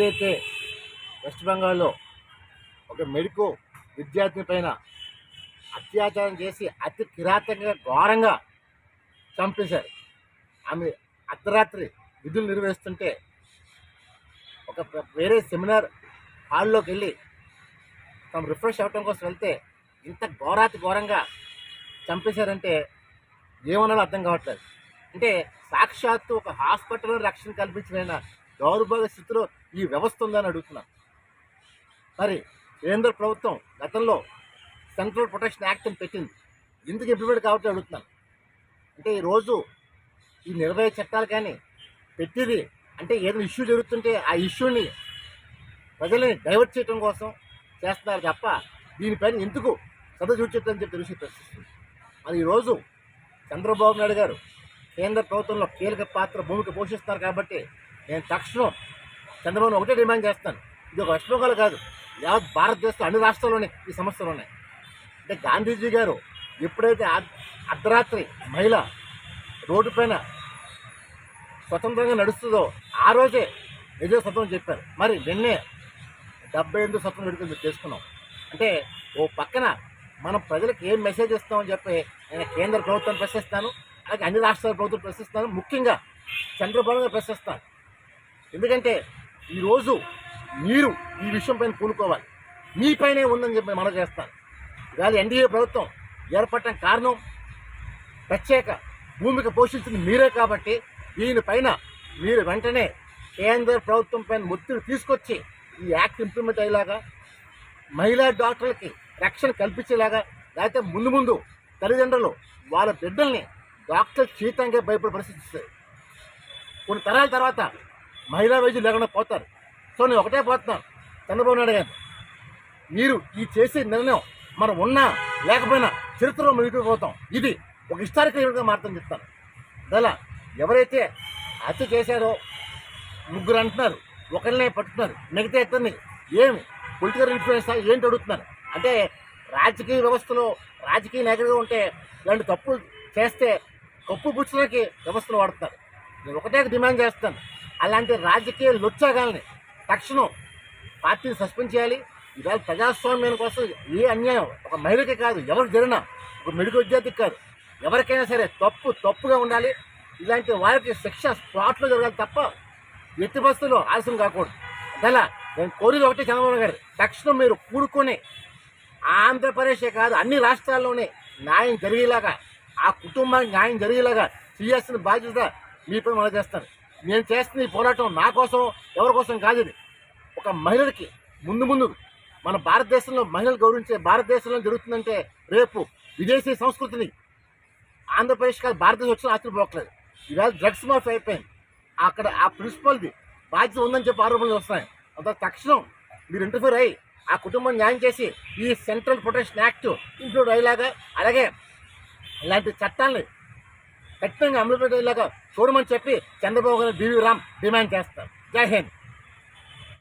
ఏదైతే వెస్ట్ బెంగాల్లో ఒక మెడికో విద్యార్థిని పైన అత్యాచారం చేసి అతి కిరాతకంగా ఘోరంగా చంపేశారు. ఆమె అర్ధరాత్రి విధులు నిర్వహిస్తుంటే ఒక వేరే సెమినార్ హాల్లోకి వెళ్ళి తమ రిఫ్రెష్ అవ్వటం కోసం వెళ్తే ఇంత ఘోరంగా చంపేశారంటే ఏమన్నాలో అర్థం కావట్లేదు. అంటే సాక్షాత్తు ఒక హాస్పిటల్లో రక్షణ కల్పించిన దౌర్భాగ్య స్థితిలో ఈ వ్యవస్థ ఉందని అడుగుతున్నాను. మరి కేంద్ర ప్రభుత్వం గతంలో సెంట్రల్ ప్రొటెక్షన్ యాక్ట్ అని పెట్టింది, ఎందుకు ఇంప్లిమెంట్ కావట్లేదు అడుగుతున్నాను. అంటే ఈరోజు ఈ నిర్భయ చట్టాలు కానీ పెట్టింది అంటే ఏదైనా ఇష్యూ జరుగుతుంటే ఆ ఇష్యూని ప్రజల్ని డైవర్ట్ చేయడం కోసం చేస్తున్నారు తప్ప దీనిపైన ఎందుకు శ్రద్ధ చూపించట్లని చెప్పి తెలిసి ప్రశ్నిస్తుంది. మరి ఈరోజు చంద్రబాబు నాయుడు గారు కేంద్ర ప్రభుత్వంలో కీలక భూమిక పోషిస్తున్నారు కాబట్టి నేను తక్షణం చంద్రబాబు ఒకటే డిమాండ్ చేస్తాను. ఇది ఒక వెస్ట్ బెంగాల్ కాదు, యావత్ భారతదేశంలో అన్ని రాష్ట్రాల్లోనే ఈ సమస్యలు ఉన్నాయి. అంటే గాంధీజీ గారు ఎప్పుడైతే అర్ధరాత్రి మహిళ రోడ్డు పైన స్వతంత్రంగా నడుస్తుందో ఆ రోజే నిజ స్వతంత్రం చెప్పారు. మరి నిన్నే 78 స్వతంత్ర వేడుకలు చేసుకున్నాం. అంటే ఓ పక్కన మనం ప్రజలకు ఏం మెసేజ్ ఇస్తామని చెప్పి నేను కేంద్ర ప్రభుత్వాన్ని ప్రశ్నిస్తాను, అలాగే అన్ని రాష్ట్రాల ప్రభుత్వం ప్రశ్నిస్తాను, ముఖ్యంగా చంద్రబాబు గారు ప్రశ్నిస్తాను. ఎందుకంటే ఈరోజు మీరు ఈ విషయం పైన కూనుకోవాలి, మీపైనే ఉందని చెప్పి మనం చేస్తాను. ఇవాళ ఎన్డీఏ ప్రభుత్వం ఏర్పడటం కారణం ప్రత్యేక భూమిక పోషించింది మీరే కాబట్టి దీనిపైన మీరు వెంటనే కేంద్ర ప్రభుత్వం పైన ఒత్తిడి తీసుకొచ్చి ఈ యాక్ట్ ఇంప్లిమెంట్ అయ్యేలాగా, మహిళా డాక్టర్లకి రక్షణ కల్పించేలాగా, లేకపోతే ముందు తల్లిదండ్రులు వాళ్ళ బిడ్డల్ని డాక్టర్ జీవితంగా భయపడే పరిస్థితి ఇస్తుంది. కొన్ని తరాల తర్వాత మహిళా వైద్యులు లేకుండా పోతారు. సో నేను ఒకటే పోతున్నాను చంద్రబాబు నాయుడు గారు, మీరు ఈ చేసే నిర్ణయం మనం ఉన్నా లేకపోయినా చరిత్రలో మిగిలిపోతాం. ఇది ఒక హిస్టారికల్ ఈవెంట్గా మారుతుంది చెప్తాను. అలా ఎవరైతే హత్య చేశారో ముగ్గురు అంటున్నారు, ఒకరినే పట్టుతున్నారు, మిగతా ఇద్దరిని ఏమి పొలిటికల్ ఇన్ఫ్లుయెన్స్ ఏంటి అడుగుతున్నారు. అంటే రాజకీయ వ్యవస్థలో రాజకీయ నాయకుడిగా ఉంటే ఇలాంటి తప్పులు చేస్తే కప్పు పుచ్చడానికి వ్యవస్థలు వాడుతున్నారు. నేను ఒకటే డిమాండ్ చేస్తాను, అలాంటి రాజకీయ లుచ్చాగాల్ని తక్షణం పార్టీని సస్పెండ్ చేయాలి. ఇవాళ ప్రజాస్వామ్యం కోసం ఏ అన్యాయం ఒక మహిళకి కాదు, ఎవరికి జరిగినా, ఒక మెడికల్ విద్యార్థికి కాదు, ఎవరికైనా సరే తప్పుగా ఉండాలి. ఇలాంటి వారికి శిక్ష స్పాట్లో జరగాలి తప్ప ఎట్టి బస్సులో ఆలస్యం కాకూడదు. అలా నేను కోరేది ఒకటి, చంద్రబాబు గారు తక్షణం మీరు కూడుకొని ఆంధ్రప్రదేశే కాదు అన్ని రాష్ట్రాల్లోనే న్యాయం జరిగేలాగా, ఆ కుటుంబానికి న్యాయం జరిగేలాగా చేయాల్సిన బాధ్యత మీపై మనం చేస్తాను. నేను చేస్తున్న ఈ పోరాటం నా కోసం ఎవరి కోసం కాదు. ఇది ఒక మహిళలకి ముందు మన భారతదేశంలో మహిళలు గౌరవించే భారతదేశంలో జరుగుతుందంటే రేపు విదేశీ సంస్కృతిని ఆంధ్రప్రదేశ్ కాదు భారతదేశం వచ్చిన ఆశ్చర్యపోవట్లేదు. ఇవాళ డ్రగ్స్ మాఫ్ అయిపోయింది, అక్కడ ఆ ప్రిన్సిపల్ది బాధ్యత ఉందని చెప్పి ఆరోపణలు వస్తున్నాయి. అంత తక్షణం మీరు ఇంటర్ఫీర్ అయ్యి ఆ కుటుంబం న్యాయం చేసి ఈ సెంట్రల్ ప్రొటెక్షన్ యాక్ట్ ఇంక్లూడ్ అయ్యేలాగా, అలాగే ఇలాంటి చట్టాలని ఖచ్చితంగా అమలు పెట్టేలాగా చూడమని చెప్పి చంద్రబాబు గారు డివి రామ్ డిమాండ్ చేస్తారు. జై హింద్.